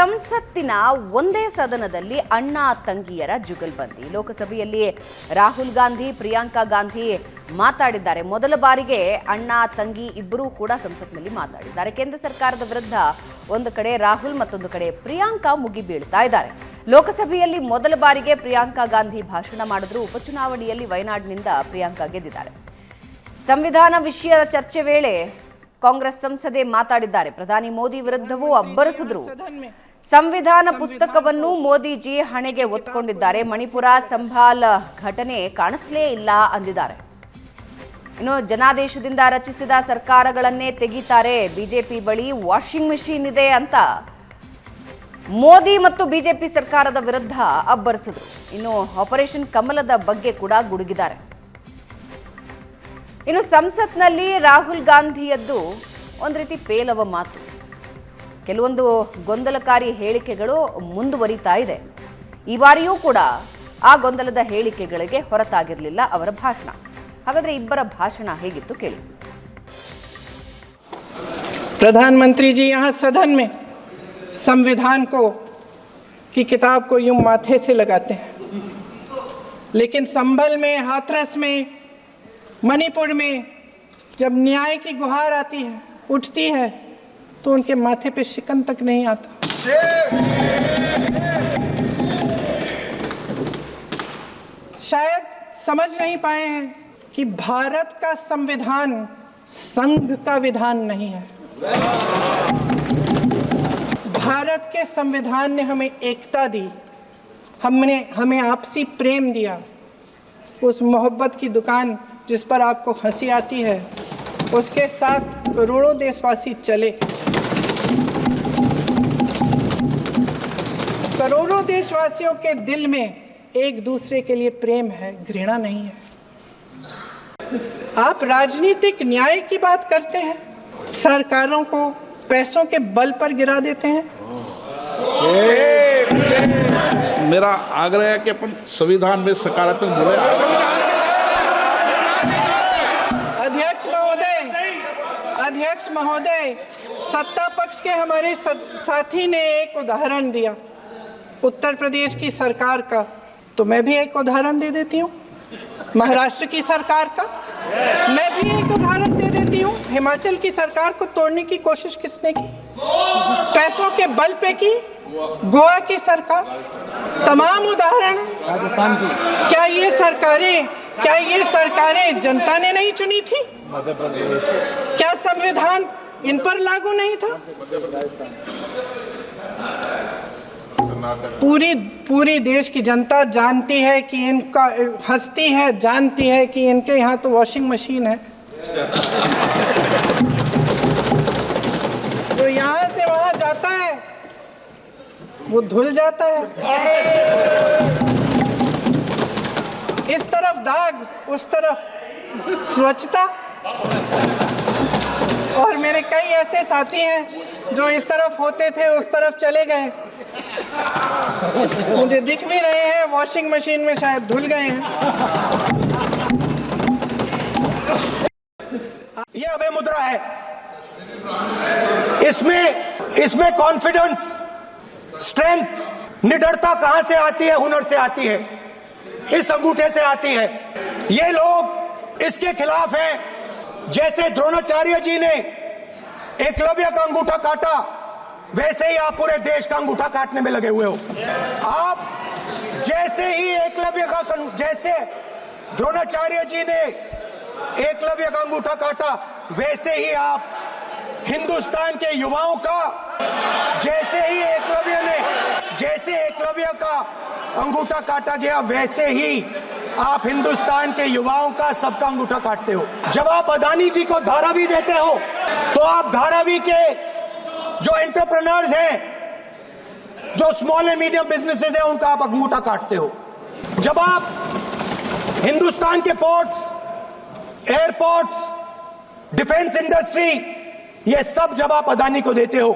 ಸಂಸತ್ತಿನ ಒಂದೇ ಸದನದಲ್ಲಿ ಅಣ್ಣ ತಂಗಿಯರ ಜುಗಲ್ಬಂದಿ. ಲೋಕಸಭೆಯಲ್ಲಿ ರಾಹುಲ್ ಗಾಂಧಿ, ಪ್ರಿಯಾಂಕಾ ಗಾಂಧಿ ಮಾತಾಡಿದ್ದಾರೆ. ಮೊದಲ ಬಾರಿಗೆ ಅಣ್ಣ ತಂಗಿ ಇಬ್ಬರೂ ಕೂಡ ಸಂಸತ್ನಲ್ಲಿ ಮಾತಾಡಿದ್ದಾರೆ. ಕೇಂದ್ರ ಸರ್ಕಾರದ ವಿರುದ್ಧ ಒಂದು ಕಡೆ ರಾಹುಲ್, ಮತ್ತೊಂದು ಕಡೆ ಪ್ರಿಯಾಂಕಾ ಮುಗಿ ಬೀಳ್ತಾ ಇದ್ದಾರೆ. ಲೋಕಸಭೆಯಲ್ಲಿ ಮೊದಲ ಬಾರಿಗೆ ಪ್ರಿಯಾಂಕಾ ಗಾಂಧಿ ಭಾಷಣ ಮಾಡಿದ್ರು. ಉಪಚುನಾವಣೆಯಲ್ಲಿ ವಯನಾಡಿನಿಂದ ಪ್ರಿಯಾಂಕಾ ಗೆದ್ದಿದ್ದಾರೆ. ಸಂವಿಧಾನ ವಿಷಯದ ಚರ್ಚೆ ವೇಳೆ ಕಾಂಗ್ರೆಸ್ ಸಂಸದೆ ಮಾತಾಡಿದ್ದಾರೆ. ಪ್ರಧಾನಿ ಮೋದಿ ವಿರುದ್ಧವೂ ಅಬ್ಬರಿಸಿದ್ರು. ಸಂವಿಧಾನ ಪುಸ್ತಕವನ್ನು ಮೋದಿಜಿ ಹಣೆಗೆ ಒತ್ಕೊಂಡಿದ್ದಾರೆ. ಮಣಿಪುರ ಸಂಭಾಲ್ ಘಟನೆ ಕಾಣಿಸಲೇ ಇಲ್ಲ ಅಂದಿದ್ದಾರೆ. ಇನ್ನು ಜನಾದೇಶದಿಂದ ರಚಿಸಿದ ಸರ್ಕಾರಗಳನ್ನೇ ತೆಗೀತಾರೆ, ಬಿಜೆಪಿ ಬಳಿ ವಾಷಿಂಗ್ ಮೆಷಿನ್ ಇದೆ ಅಂತ ಮೋದಿ ಮತ್ತು ಬಿಜೆಪಿ ಸರ್ಕಾರದ ವಿರುದ್ಧ ಅಬ್ಬರಿಸಿದ್ರು. ಇನ್ನು ಆಪರೇಷನ್ ಕಮಲದ ಬಗ್ಗೆ ಕೂಡ ಗುಡುಗಿದ್ದಾರೆ. ಇನ್ನು ಸಂಸತ್ನಲ್ಲಿ ರಾಹುಲ್ ಗಾಂಧಿಯದ್ದು ಒಂದು ರೀತಿ ಪೇಲವ ಮಾತು. ಕೆಲವೊಂದು ಗೊಂದಲಕಾರಿ ಹೇಳಿಕೆಗಳು ಮುಂದುವರಿತಾ ಇದೆ. ಈ ಬಾರಿಯೂ ಕೂಡ ಆ ಗೊಂದಲದ ಹೇಳಿಕೆಗಳಿಗೆ ಹೊರತಾಗಿರಲಿಲ್ಲ ಅವರ ಭಾಷಣ. ಹಾಗಾದ್ರೆ ಇಬ್ಬರ ಭಾಷಣ ಹೇಗಿತ್ತು ಕೇಳಿ. प्रधानमंत्री जी यहाँ सदन में संविधान की किताब को यूं माथे से लगाते हैं, लेकिन संभल में, हाथरस में, मणिपुर में जब न्याय की गुहार आती है, उठती है, तो उनके माथे पे शिकन तक नहीं आता। शायद समझ नहीं पाए हैं कि भारत का संविधान संघ का विधान नहीं है। भारत के संविधान ने हमें एकता दी, हमें आपसी प्रेम दिया। उस मोहब्बत की दुकान जिस पर आपको हंसी आती है, उसके साथ करोड़ों देशवासी चले। करोड़ों देशवासियों के दिल में एक दूसरे के लिए प्रेम है, घृणा नहीं है। आप राजनीतिक न्याय की बात करते हैं, सरकारों को पैसों के बल पर गिरा देते हैं। मेरा आग्रह है कि अपन संविधान में सकारात्मक बोले। अध्यक्ष महोदय, सत्ता पक्ष के हमारे साथी ने एक उदाहरण दिया उत्तर प्रदेश की सरकार का, तो मैं भी एक उदाहरण दे देती हूँ। महाराष्ट्र की सरकार का मैं भी एक उदाहरण दे देती हूँ। हिमाचल की सरकार को तोड़ने की कोशिश किसने की? पैसों के बल पे की। गोवा की सरकार, तमाम उदाहरण है। राजस्थान की क्या ये सरकारें जनता ने नहीं चुनी थी? क्या संविधान इन पर लागू नहीं था? पूरी देश की जनता जानती है कि इनका, हंसती है, जानती है कि इनके यहाँ तो वॉशिंग मशीन है, तो यहाँ से वहाँ जाता है, वो धुल जाता है। इस तरफ दाग, उस तरफ स्वच्छता। और मेरे कई ऐसे साथी हैं जो इस तरफ होते थे, उस तरफ चले गए, मुझे दिख भी रहे हैं, वॉशिंग मशीन में शायद धुल गए हैं। ये अभय मुद्रा है। इसमें कॉन्फिडेंस, स्ट्रेंथ, निडरता कहां से आती है? हुनर से आती है, इस अंगूठे से आती है। ये लोग इसके खिलाफ हैं। जैसे द्रोणाचार्य जी ने एकलव्य का अंगूठा काटा, वैसे ही आप पूरे देश का अंगूठा काटने में लगे हुए हो। आप जैसे द्रोणाचार्य जी ने एकलव्य का अंगूठा काटा, वैसे ही आप हिंदुस्तान के युवाओं का, जैसे एकलव्य का अंगूठा काटा गया, वैसे ही आप हिंदुस्तान के युवाओं का, सबका अंगूठा काटते हो। जब आप अदानी जी को धारावी देते हो, तो आप धारावी के जो एंटरप्रेन्योर्स हैं, जो स्मॉल एंड मीडियम बिजनेसेस हैं, उनका आप अंगूठा काटते हो। जब आप हिंदुस्तान के पोर्ट्स, एयरपोर्ट्स, डिफेंस इंडस्ट्री, ये सब जब आप अदानी को देते हो,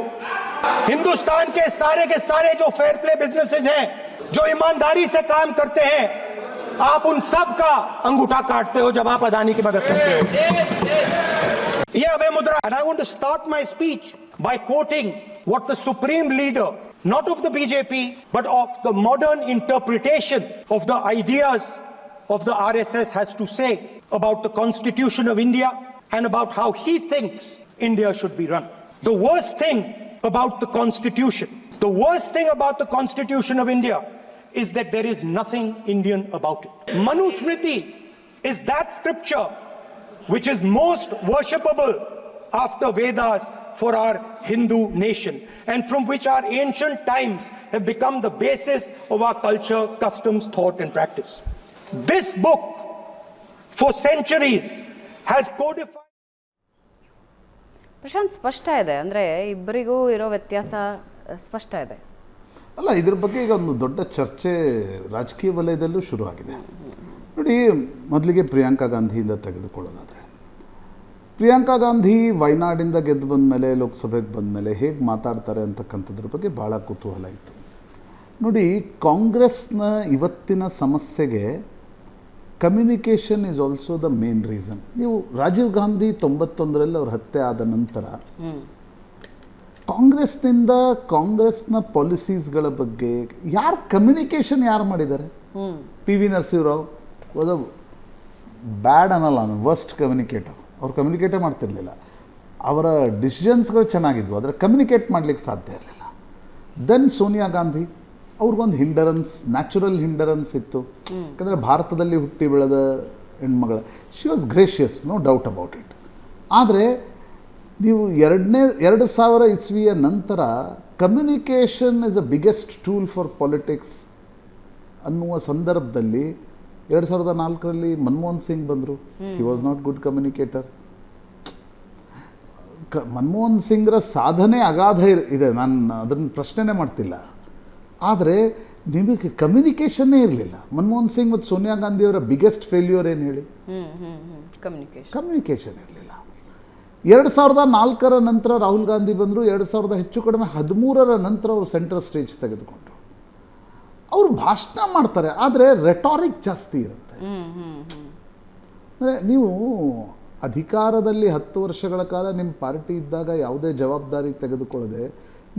हिंदुस्तान के सारे जो फेयर प्ले बिजनेसेस हैं, जो ईमानदारी से काम करते हैं, आप उन सब का अंगूठा काटते हो जब आप अदानी की मदद करते हो। ये अभय मुद्रा। And I want to start my speech by quoting what the Supreme Leader not of the BJP, but of the modern interpretation of the ideas of the RSS has to say about the Constitution of India and about how he thinks India should be run. The worst thing about the Constitution of India is that there is nothing Indian about it. Manusmriti is that scripture which is most worshipable after Vedas for our Hindu nation, and from which our ancient times have become the basis of our culture, customs, thought and practice. This book, for centuries, has codified. Prashant, ಸ್ಪಷ್ಟ ಇದೆ ಅಂದರೆ ಇಬ್ಬರಿಗೂ ಇರೋ ವ್ಯತ್ಯಾಸ ಸ್ಪಷ್ಟ ಇದೆ. ಅಲ್ಲ, ಇದ್ರ ಬಗ್ಗೆ ಈಗ ಒಂದು ದೊಡ್ಡ ಚರ್ಚೆ ರಾಜಕೀಯ ವಲಯದಲ್ಲೂ ಶುರುವಾಗಿದೆ. ನೋಡಿ, ಮೊದಲಿಗೆ ಪ್ರಿಯಾಂಕಾ ಗಾಂಧಿಯಿಂದ ತೆಗೆದುಕೊಳ್ಳೋದಾದರೆ, ಪ್ರಿಯಾಂಕಾ ಗಾಂಧಿ ವಯನಾಡಿಂದ ಗೆದ್ದು ಬಂದ ಮೇಲೆ, ಲೋಕಸಭೆಗೆ ಬಂದ ಮೇಲೆ ಹೇಗೆ ಮಾತಾಡ್ತಾರೆ ಅಂತಕ್ಕಂಥದ್ರ ಬಗ್ಗೆ ಭಾಳ ಕುತೂಹಲ ಇತ್ತು. ನೋಡಿ, ಕಾಂಗ್ರೆಸ್ನ ಇವತ್ತಿನ ಸಮಸ್ಯೆಗೆ communication is also the main reason. ನೀವು ರಾಜೀವ್ ಗಾಂಧಿ 91ರಲ್ಲಿ ಅವ್ರ ಹತ್ಯೆ ಆದ ನಂತರ ಕಾಂಗ್ರೆಸ್ನಿಂದ, ಕಾಂಗ್ರೆಸ್ನ ಪಾಲಿಸೀಸ್ಗಳ ಬಗ್ಗೆ ಕಮ್ಯುನಿಕೇಷನ್ ಯಾರು ಮಾಡಿದ್ದಾರೆ? PV ನರಸಿಂಹರಾವ್ ವಾಸ್ ಅ ಬ್ಯಾಡ್ ಅನ್ನಲ್ಲ, ವರ್ಸ್ಟ್ ಕಮ್ಯುನಿಕೇಟರ್. ಅವ್ರು ಕಮ್ಯುನಿಕೇಟೇ ಮಾಡ್ತಿರ್ಲಿಲ್ಲ. ಅವರ ಡಿಸಿಷನ್ಸ್ಗಳು ಚೆನ್ನಾಗಿದ್ವು, ಆದರೆ ಕಮ್ಯುನಿಕೇಟ್ ಮಾಡಲಿಕ್ಕೆ ಸಾಧ್ಯ ಇರಲಿಲ್ಲ. ದೆನ್ ಸೋನಿಯಾ ಗಾಂಧಿ, ಅವ್ರಿಗೊಂದು ಹಿಂಡರೆನ್ಸ್, ನ್ಯಾಚುರಲ್ ಹಿಂಡರೆನ್ಸ್ ಇತ್ತು. ಯಾಕಂದರೆ ಭಾರತದಲ್ಲಿ ಹುಟ್ಟಿ ಬೆಳೆದ ಹೆಣ್ಮಗಳ, she was gracious, no doubt about it. ಆದರೆ ನೀವು 2000 ಇಸ್ವಿಯ ನಂತರ communication is the biggest tool for politics ಅನ್ನುವ ಸಂದರ್ಭದಲ್ಲಿ 2004ರಲ್ಲಿ ಮನಮೋಹನ್ ಸಿಂಗ್ ಬಂದರು. He was not good communicator. ಮನಮೋಹನ್ ಸಿಂಗ್ರ ಸಾಧನೆ ಅಗಾಧ ಇದೆ, ನಾನು ಅದನ್ನು ಪ್ರಶ್ನೆನೇ ಮಾಡ್ತಿಲ್ಲ. ಆದರೆ ನಿಮಗೆ ಕಮ್ಯುನಿಕೇಷನ್ನೇ ಇರಲಿಲ್ಲ. ಮನಮೋಹನ್ ಸಿಂಗ್ ಮತ್ತು ಸೋನಿಯಾ ಗಾಂಧಿಯವರ ಬಿಗ್ಗೆಸ್ಟ್ ಫೇಲ್ಯೂರ್ ಏನು ಹೇಳಿ? ಕಮ್ಯುನಿಕೇಷನ್ ಇರಲಿಲ್ಲ. 2004ರ ನಂತರ ರಾಹುಲ್ ಗಾಂಧಿ ಬಂದರು. 2000 ಹೆಚ್ಚು ಕಡಿಮೆ 13ರ ನಂತರ ಅವರು ಸೆಂಟ್ರಲ್ ಸ್ಟೇಜ್ ತೆಗೆದುಕೊಂಡ್ರು. ಅವರು ಭಾಷಣ ಮಾಡ್ತಾರೆ, ಆದರೆ ರೆಟಾರಿಕ್ ಜಾಸ್ತಿ ಇರುತ್ತೆ. ಅಂದರೆ ನೀವು ಅಧಿಕಾರದಲ್ಲಿ 10 ವರ್ಷಗಳ ಕಾಲ ನಿಮ್ಮ ಪಾರ್ಟಿ ಇದ್ದಾಗ ಯಾವುದೇ ಜವಾಬ್ದಾರಿ ತೆಗೆದುಕೊಳ್ಳದೆ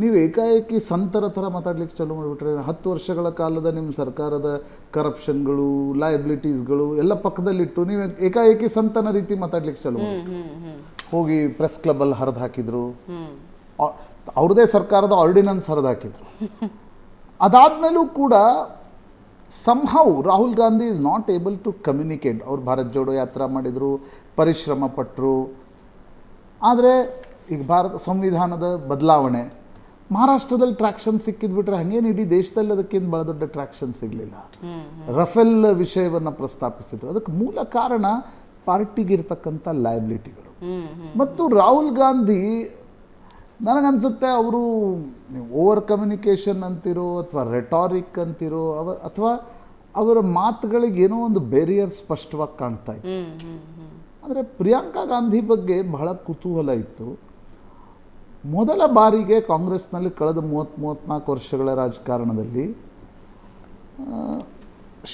ನೀವು ಏಕಾಏಕಿ ಸಂತರ ಥರ ಮಾತಾಡ್ಲಿಕ್ಕೆ ಚಾಲೂ ಮಾಡಿಬಿಟ್ರೆ, 10 ವರ್ಷಗಳ ಕಾಲದ ನಿಮ್ಮ ಸರ್ಕಾರದ ಕರಪ್ಷನ್ಗಳು, ಲಯಬಿಲಿಟೀಸ್ಗಳು ಎಲ್ಲ ಪಕ್ಕದಲ್ಲಿಟ್ಟು ನೀವು ಏಕಾಏಕಿ ಸಂತನ ರೀತಿ ಮಾತಾಡ್ಲಿಕ್ಕೆ ಚಾಲೂ ಮಾಡಿಬಿಟ್ರು. ಹೋಗಿ ಪ್ರೆಸ್ ಕ್ಲಬ್ಬಲ್ಲಿ ಹರಿದು ಹಾಕಿದ್ರು, ಅವ್ರದ್ದೇ ಸರ್ಕಾರದ ಆರ್ಡಿನೆನ್ಸ್ ಹರಿದು ಹಾಕಿದ್ರು. ಅದಾದಮೇಲೂ ಕೂಡ somehow Rahul Gandhi is not able to communicate. ಅವ್ರು ಭಾರತ್ ಜೋಡೋ ಯಾತ್ರಾ ಮಾಡಿದರು, ಪರಿಶ್ರಮ ಪಟ್ಟರು. ಆದರೆ ಈಗ ಸಂವಿಧಾನದ ಬದಲಾವಣೆ ಮಹಾರಾಷ್ಟ್ರದಲ್ಲಿ ಟ್ರ್ಯಾಕ್ಷನ್ ಸಿಕ್ಕಿದ್ಬಿಟ್ರೆ ಹಂಗೇನು ಇಡೀ ದೇಶದಲ್ಲಿ ಅದಕ್ಕಿಂತ ಭಾಳ ದೊಡ್ಡ ಟ್ರ್ಯಾಕ್ಷನ್ ಸಿಗಲಿಲ್ಲ. ರಫೇಲ್ ವಿಷಯವನ್ನು ಪ್ರಸ್ತಾಪಿಸಿದ್ರು. ಅದಕ್ಕೆ ಮೂಲ ಕಾರಣ ಪಾರ್ಟಿಗಿರ್ತಕ್ಕಂಥ ಲಯಬಿಲಿಟಿಗಳು. ಮತ್ತು ರಾಹುಲ್ ಗಾಂಧಿ, ನನಗನ್ಸುತ್ತೆ ಅವರು ಓವರ್ ಕಮ್ಯುನಿಕೇಷನ್ ಅಂತಿರೋ ಅಥವಾ ರೆಟಾರಿಕ್ ಅಂತಿರೋ ಅಥವಾ ಅವರ ಮಾತುಗಳಿಗೆ ಏನೋ ಒಂದು ಬೇರಿಯರ್ ಸ್ಪಷ್ಟವಾಗಿ ಕಾಣ್ತಾ ಇತ್ತು. ಆದರೆ ಪ್ರಿಯಾಂಕಾ ಗಾಂಧಿ ಬಗ್ಗೆ ಬಹಳ ಕುತೂಹಲ ಇತ್ತು. ಮೊದಲ ಬಾರಿಗೆ ಕಾಂಗ್ರೆಸ್ನಲ್ಲಿ ಕಳೆದ 30-34 ವರ್ಷಗಳ ರಾಜಕಾರಣದಲ್ಲಿ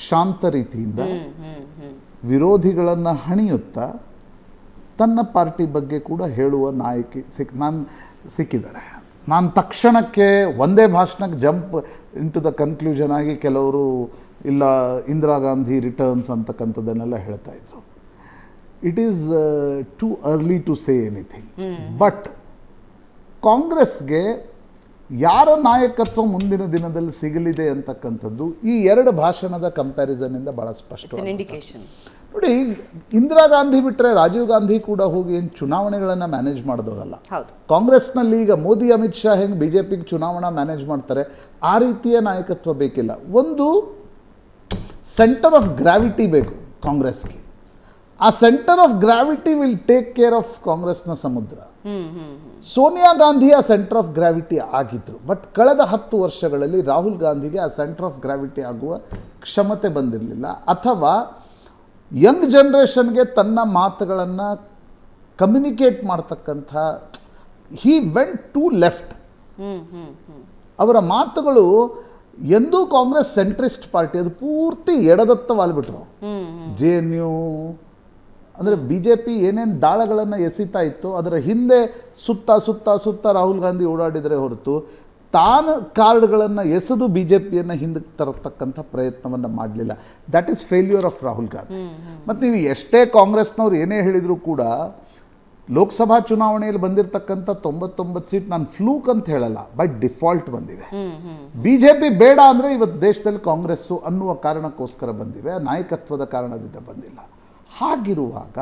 ಶಾಂತ ರೀತಿಯಿಂದ ವಿರೋಧಿಗಳನ್ನು ಹಣಿಯುತ್ತಾ ತನ್ನ ಪಾರ್ಟಿ ಬಗ್ಗೆ ಕೂಡ ಹೇಳುವ ನಾಯಕಿ ಸಿಕ್ಕಿದ್ದಾರೆ. ನಾನು ತಕ್ಷಣಕ್ಕೆ ಒಂದೇ ಭಾಷಣಕ್ಕೆ ಜಂಪ್ ಇಂಟು ದ ಕನ್ಕ್ಲೂಷನ್ ಆಗಿ ಕೆಲವರು ಇಲ್ಲ ಇಂದಿರಾ ಗಾಂಧಿ ರಿಟರ್ನ್ಸ್ ಅಂತಕ್ಕಂಥದ್ದನ್ನೆಲ್ಲ ಹೇಳ್ತಾ ಇದ್ರು. It is too early to say anything. But ಕಾಂಗ್ರೆಸ್ಗೆ ಯಾರ ನಾಯಕತ್ವ ಮುಂದಿನ ದಿನದಲ್ಲಿ ಸಿಗಲಿದೆ ಅಂತಕ್ಕಂಥದ್ದು ಈ 2 ಭಾಷಣದ ಕಂಪ್ಯಾರಿಸನ್ನಿಂದ ಭಾಳ ಸ್ಪಷ್ಟ. ನೋಡಿ, ಇಂದಿರಾ ಗಾಂಧಿ ಬಿಟ್ಟರೆ ರಾಜೀವ್ ಗಾಂಧಿ ಕೂಡ ಹೋಗಿ ಏನು ಚುನಾವಣೆಗಳನ್ನು ಮ್ಯಾನೇಜ್ ಮಾಡಿದವರಲ್ಲ. ಕಾಂಗ್ರೆಸ್ನಲ್ಲಿ ಈಗ ಮೋದಿ, ಅಮಿತ್ ಶಾ ಹೆಂಗೆ BJPಗೆ ಚುನಾವಣಾ ಮ್ಯಾನೇಜ್ ಮಾಡ್ತಾರೆ, ಆ ರೀತಿಯ ನಾಯಕತ್ವ ಬೇಕಿಲ್ಲ. ಒಂದು ಸೆಂಟರ್ ಆಫ್ ಗ್ರಾವಿಟಿ ಬೇಕು ಕಾಂಗ್ರೆಸ್ಗೆ. ಆ centre of gravity will take care of ಕಾಂಗ್ರೆಸ್ನ ಸಮುದ್ರ. ಸೋನಿಯಾ ಗಾಂಧಿ ಆ ಸೆಂಟರ್ ಆಫ್ ಗ್ರಾವಿಟಿ ಆಗಿದ್ರು. ಬಟ್ ಕಳೆದ 10 ವರ್ಷಗಳಲ್ಲಿ ರಾಹುಲ್ ಗಾಂಧಿಗೆ ಆ ಸೆಂಟರ್ ಆಫ್ ಗ್ರಾವಿಟಿ ಆಗುವ ಕ್ಷಮತೆ ಬಂದಿರಲಿಲ್ಲ. ಅಥವಾ ಯಂಗ್ ಜನ್ರೇಷನ್ಗೆ ತನ್ನ ಮಾತುಗಳನ್ನು ಕಮ್ಯುನಿಕೇಟ್ ಮಾಡ್ತಕ್ಕಂಥ ಹಿ ವೆಂಟ್ ಟು ಲೆಫ್ಟ್. ಅವರ ಮಾತುಗಳು ಎಂದೂ ಕಾಂಗ್ರೆಸ್ ಸೆಂಟ್ರಿಸ್ಟ್ ಪಾರ್ಟಿ, ಅದು ಪೂರ್ತಿ ಎಡದತ್ತ ವಾಲ್ಬಿಟ್ರು. JNU ಅಂದರೆ BJP ಏನೇನು ದಾಳಗಳನ್ನು ಎಸಿತಾ ಇತ್ತು ಅದರ ಹಿಂದೆ ಸುತ್ತ ರಾಹುಲ್ ಗಾಂಧಿ ಓಡಾಡಿದರೆ ಹೊರತು ತಾನು ಕಾರ್ಡ್ಗಳನ್ನು ಎಸೆದು ಬಿ ಜೆ ಪಿಯನ್ನು ಹಿಂದಕ್ಕೆ ತರತಕ್ಕಂಥ ಪ್ರಯತ್ನವನ್ನು ಮಾಡಲಿಲ್ಲ. That is failure of Rahul Gandhi. ಮತ್ತು ನೀವು ಎಷ್ಟೇ ಕಾಂಗ್ರೆಸ್ನವ್ರು ಏನೇ ಹೇಳಿದರೂ ಕೂಡ ಲೋಕಸಭಾ ಚುನಾವಣೆಯಲ್ಲಿ ಬಂದಿರತಕ್ಕಂಥ 99 ಸೀಟ್ ನಾನು ಫ್ಲೂಕ್ ಅಂತ ಹೇಳಲ್ಲ, ಬೈ ಡಿಫಾಲ್ಟ್ ಬಂದಿವೆ. ಬಿ ಜೆ ಪಿ ಬೇಡ ಅಂದರೆ ಇವತ್ತು ದೇಶದಲ್ಲಿ ಕಾಂಗ್ರೆಸ್ಸು ಅನ್ನುವ ಕಾರಣಕ್ಕೋಸ್ಕರ ಬಂದಿವೆ, ನಾಯಕತ್ವದ ಕಾರಣದಿಂದ ಬಂದಿಲ್ಲ. ಹಾಗಿರುವಾಗ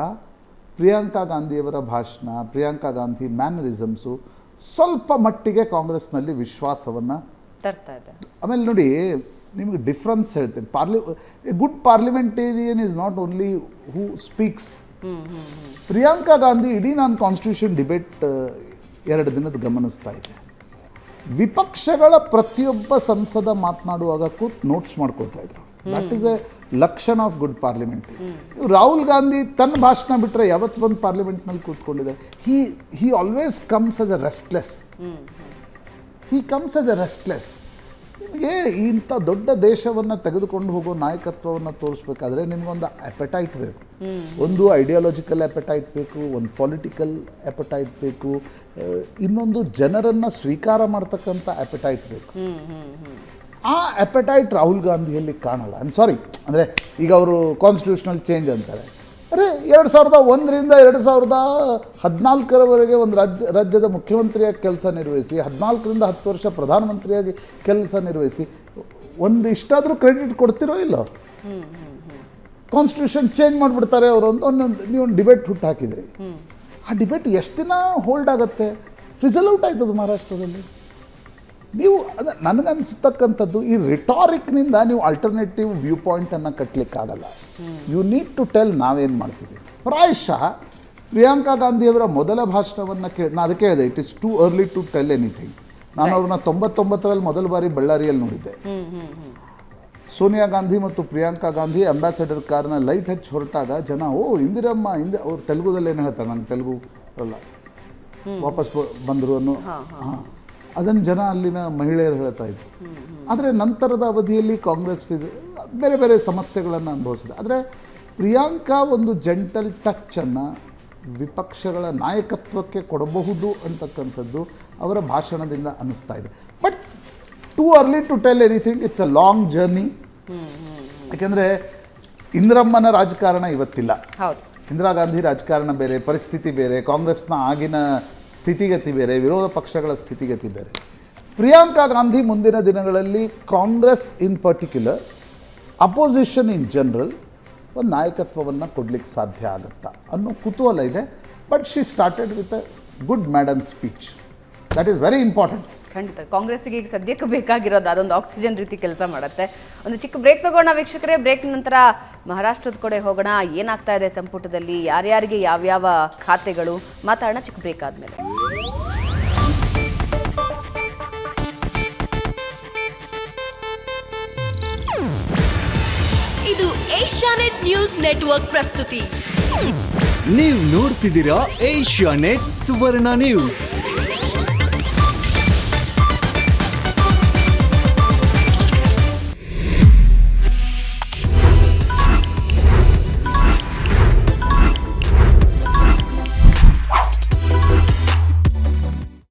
ಪ್ರಿಯಾಂಕಾ ಗಾಂಧಿಯವರ ಭಾಷಣ, ಪ್ರಿಯಾಂಕಾ ಗಾಂಧಿ ಮ್ಯಾನರಿಸಮ್ಸು ಸ್ವಲ್ಪ ಮಟ್ಟಿಗೆ ಕಾಂಗ್ರೆಸ್ನಲ್ಲಿ ವಿಶ್ವಾಸವನ್ನು ತರ್ತಾ ಇದೆ. ಆಮೇಲೆ ನೋಡಿ, ನಿಮಗೆ ಡಿಫ್ರೆನ್ಸ್ ಹೇಳ್ತೇನೆ. Good parliamentarian is not only who speaks. Priyanka Gandhi ಇಡೀ ನಾನು ಕಾನ್ಸ್ಟಿಟ್ಯೂಷನ್ ಡಿಬೇಟ್ 2 ದಿನದ ಗಮನಿಸ್ತಾ ಇದ್ದೆ. ವಿಪಕ್ಷಗಳ ಪ್ರತಿಯೊಬ್ಬ ಸಂಸದ ಮಾತನಾಡುವಾಗ ಕೂತ್ ನೋಟ್ಸ್ ಮಾಡ್ಕೊಳ್ತಾ ಇದ್ರು. ದಟ್ ಈಸ್ ಎ ಲಕ್ಷಣ of good parliamentary. Rahul Gandhi ತನ್ನ ಭಾಷಣ ಬಿಟ್ಟರೆ ಯಾವತ್ತು ಬಂದು ಪಾರ್ಲಿಮೆಂಟ್ನಲ್ಲಿ ಕೂತ್ಕೊಂಡಿದ್ದಾರೆ. He always comes as a restless. ನಿಮಗೆ ಇಂಥ ದೊಡ್ಡ ದೇಶವನ್ನು ತೆಗೆದುಕೊಂಡು ಹೋಗೋ ನಾಯಕತ್ವವನ್ನು ತೋರಿಸ್ಬೇಕಾದ್ರೆ ನಿಮಗೊಂದು ಅಪೆಟೈಟ್ ಬೇಕು. ಒಂದು ಐಡಿಯಾಲಜಿಕಲ್ ಅಪೆಟೈಟ್ ಬೇಕು, ಒಂದು ಪೊಲಿಟಿಕಲ್ ಅಪೆಟೈಟ್ ಬೇಕು, ಇನ್ನೊಂದು ಜನರನ್ನು ಸ್ವೀಕಾರ ಮಾಡ್ತಕ್ಕಂಥ ಅಪೆಟೈಟ್ ಬೇಕು. ಆ ಅಪೆಟೈಟ್ ರಾಹುಲ್ ಗಾಂಧಿಯಲ್ಲಿ ಕಾಣಲ್ಲ. ಐ ಆಮ್ ಸಾರಿ, ಅಂದರೆ ಈಗ ಅವರು ಕಾನ್ಸ್ಟಿಟ್ಯೂಷನಲ್ ಚೇಂಜ್ ಅಂತಾರೆ. ಅರೆ 2001ರಿಂದ 2014ರವರೆಗೆ ಒಂದು ರಾಜ್ಯದ ಮುಖ್ಯಮಂತ್ರಿಯಾಗಿ ಕೆಲಸ ನಿರ್ವಹಿಸಿ, 14ರಿಂದ 10 ವರ್ಷ ಪ್ರಧಾನಮಂತ್ರಿಯಾಗಿ ಕೆಲಸ ನಿರ್ವಹಿಸಿ, ಒಂದು ಇಷ್ಟಾದರೂ ಕ್ರೆಡಿಟ್ ಕೊಡ್ತಿರೋ ಇಲ್ಲೋ? ಕಾನ್ಸ್ಟಿಟ್ಯೂಷನ್ ಚೇಂಜ್ ಮಾಡಿಬಿಡ್ತಾರೆ ಅವರು ಅಂತ ನೀವು ಒಂದು ಡಿಬೇಟ್ ಹುಟ್ಟು ಹಾಕಿದ್ರಿ. ಆ ಡಿಬೇಟ್ ಎಷ್ಟು ದಿನ ಹೋಲ್ಡ್ ಆಗುತ್ತೆ? ಫಿಸಲ್ ಔಟ್ ಆಯ್ತದು ಮಹಾರಾಷ್ಟ್ರದಲ್ಲಿ. ನೀವು ನನಗನ್ನಿಸ್ತಕ್ಕಂಥದ್ದು, ಈ ರಿಟಾರಿಕ್ನಿಂದ ನೀವು ಆಲ್ಟರ್ನೇಟಿವ್ ವ್ಯೂ ಪಾಯಿಂಟನ್ನು ಕಟ್ಟಲಿಕ್ಕಾಗಲ್ಲ. ಯು ನೀಡ್ ಟು ಟೆಲ್ ನಾವೇನು ಮಾಡ್ತೀವಿ. ಪ್ರಾಯಶಃ ಪ್ರಿಯಾಂಕಾ ಗಾಂಧಿಯವರ ಮೊದಲ ಭಾಷಣವನ್ನು ನಾನು ಅದಕ್ಕೆ ಹೇಳಿದೆ, it is too early to tell anything. ನಾನು ಅವ್ರನ್ನ 99ರಲ್ಲಿ ಮೊದಲ ಬಾರಿ ಬಳ್ಳಾರಿಯಲ್ಲಿ ನೋಡಿದ್ದೆ. ಸೋನಿಯಾ ಗಾಂಧಿ ಮತ್ತು ಪ್ರಿಯಾಂಕಾ ಗಾಂಧಿ ಅಂಬಾಸಡರ್ ಕಾರ್ನ ಲೈಟ್ ಹಚ್ಚಿ ಹೊರಟಾಗ ಜನ ಇಂದಿರಮ್ಮ ಅವ್ರು ತೆಲುಗುದಲ್ಲಿ ಏನು ಹೇಳ್ತಾರೆ, ನಂಗೆ ತೆಲುಗು ಅಲ್ಲ, ವಾಪಸ್ ಬಂದರು ಅನ್ನೋ ಅದನ್ನು ಜನ ಅಲ್ಲಿನ ಮಹಿಳೆಯರು ಹೇಳ್ತಾ ಇದ್ರು. ಆದರೆ ನಂತರದ ಅವಧಿಯಲ್ಲಿ ಕಾಂಗ್ರೆಸ್ ಬೇರೆ ಬೇರೆ ಸಮಸ್ಯೆಗಳನ್ನು ಅನುಭವಿಸಿದೆ. ಆದರೆ ಪ್ರಿಯಾಂಕಾ ಒಂದು ಜೆಂಟಲ್ ಟಚ್ಚನ್ನು ವಿಪಕ್ಷಗಳ ನಾಯಕತ್ವಕ್ಕೆ ಕೊಡಬಹುದು ಅಂತಕ್ಕಂಥದ್ದು ಅವರ ಭಾಷಣದಿಂದ ಅನ್ನಿಸ್ತಾ ಇದೆ. But too early to tell anything. It's a long journey. ಯಾಕೆಂದರೆ ಇಂದಿರಮ್ಮನ ರಾಜಕಾರಣ ಇವತ್ತಿಲ್ಲ. ಇಂದಿರಾ ಗಾಂಧಿ ರಾಜಕಾರಣ ಬೇರೆ, ಪರಿಸ್ಥಿತಿ ಬೇರೆ, ಕಾಂಗ್ರೆಸ್ನ ಆಗಿನ ಸ್ಥಿತಿಗತಿ ಬೇರೆ, ವಿರೋಧ ಪಕ್ಷಗಳ ಸ್ಥಿತಿಗತಿ ಬೇರೆ. ಪ್ರಿಯಾಂಕಾ ಗಾಂಧಿ ಮುಂದಿನ ದಿನಗಳಲ್ಲಿ Congress in particular, opposition in general ಒಂದು ನಾಯಕತ್ವವನ್ನು ಕೊಡಲಿಕ್ಕೆ ಸಾಧ್ಯ ಆಗುತ್ತಾ ಅನ್ನೋ ಕುತೂಹಲ ಇದೆ. But she started with a good maiden speech. That is very important. ಖಂಡಿತ ಕಾಂಗ್ರೆಸ್ಸಿಗೆ ಈಗ ಸದ್ಯಕ್ಕೆ ಬೇಕಾಗಿರೋದು ಅದೊಂದು ಆಕ್ಸಿಜನ್ ರೀತಿ ಕೆಲಸ ಮಾಡುತ್ತೆ. ಒಂದು ಚಿಕ್ಕ ಬ್ರೇಕ್ ತಗೋಣ ವೀಕ್ಷಕರೇ. ಬ್ರೇಕ್ ನಂತರ ಮಹಾರಾಷ್ಟ್ರದ ಕಡೆ ಹೋಗೋಣ. ಏನಾಗ್ತಾ ಇದೆ ಸಂಪುಟದಲ್ಲಿ, ಯಾರ್ಯಾರಿಗೆ ಯಾವ್ಯಾವ ಖಾತೆಗಳು, ಮಾತಾಡೋಣ ಚಿಕ್ಕ ಬ್ರೇಕ್ ಆದಮೇಲೆ. ಇದು ಏಷ್ಯಾನೆಟ್ ನ್ಯೂಸ್ ನೆಟ್ವರ್ಕ್ ಪ್ರಸ್ತುತಿ. ನೀವು ನೋಡ್ತಿದ್ದೀರಾ ಏಷ್ಯಾನೆಟ್ ಸುವರ್ಣ ನ್ಯೂಸ್.